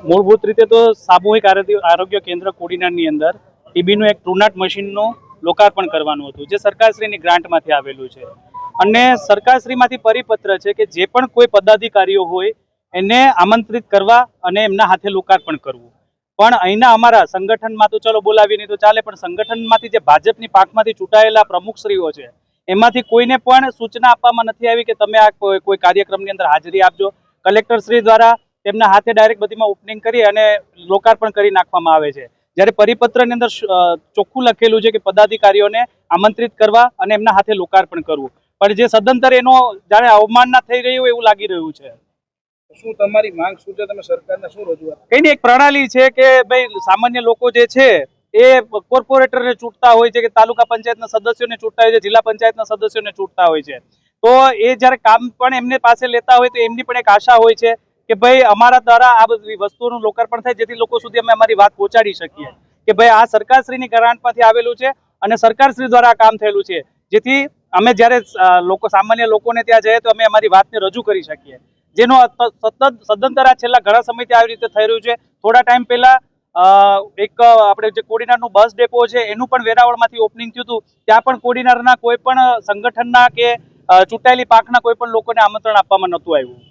મૂળભૂત રીતે તો સામૂહિક આરોગ્ય કેન્દ્ર કોડીનારની અંદર ટીબીનું એક ટ્રુનાટ મશીનનું લોકાર્પણ કરવાનું હતું, જે સરકારશ્રીની ગ્રાન્ટમાંથી આવેલું છે. અને સરકારશ્રીમાંથી પરિપત્ર છે કે જે પણ કોઈ પદાધિકારીઓ હોય એને આમંત્રિત કરવા અને એમના હાથે લોકાર્પણ કરવું. પણ અહીંના અમારા સંગઠનમાં તો ચલો બોલાવી નહીં તો ચાલે, પણ સંગઠનમાંથી જે ભાજપની પાંખમાંથી ચૂંટાયેલા પ્રમુખશ્રીઓ છે એમાંથી કોઈને પણ સૂચના આપવામાં નથી આવી કે તમે આ કોઈ કાર્યક્રમની અંદર હાજરી આપજો. કલેક્ટરશ્રી દ્વારા તેમના હાથે ડાયરેક્ટ બધીમાં ઓપનિંગ કરી અને લોકાર્પણ કરી નાખવામાં આવે છે. જ્યારે પરિપત્રની અંદર ચોખ્ખું લખેલું છે કે પદાધિકારીઓને આમંત્રિત કરવા અને એમના હાથે લોકાર્પણ કરવું, પણ જે સદંતર એનો જાણે અવમાનના થઈ રહી હોય એવું લાગી રહ્યું છે. શું તમારી માંગ શું છે? તમે સરકારને શું રજૂઆત? કઈ નહીં, એક પ્રણાલી છે કે ભાઈ સામાન્ય લોકો જે છે એ કોર્પોરેટરને ચૂંટતા હોય છે કે તાલુકા પંચાયતના સદસ્યોને ચૂંટતા હોય છે, જિલ્લા પંચાયતના સદસ્યોને ચૂંટતા હોય છે. તો એ જ્યારે કામ પણ એમને પાસે લેતા હોય તો એમની પણ એક આશા હોય છે કે ભાઈ અમારા દ્વારા આ બધી વસ્તુઓનું લોકાર્પણ થાય, જેથી લોકો સુધી અમે અમારી વાત પહોંચાડી શકીએ કે ભાઈ આ સરકારશ્રીની ગ્રાન્ટમાંથી આવેલું છે અને સરકારશ્રી દ્વારા આ કામ થયેલું છે, જેથી અમે જ્યારે સામાન્ય લોકોને ત્યાં જઈએ તો અમે અમારી વાતને રજૂ કરી શકીએ. જેનો સતત સદંતર આ છેલ્લા ઘણા સમયથી આવી રીતે થઈ રહ્યું છે. થોડા ટાઈમ પહેલા એક આપણે જે કોડીનારનું બસ ડેપો છે એનું પણ વેરાવળમાંથી ઓપનિંગ થયું હતું. ત્યાં પણ કોડીનારના કોઈ પણ સંગઠનના કે ચૂંટાયેલી પાંખના કોઈ પણ લોકોને આમંત્રણ આપવામાં નહોતું આવ્યું.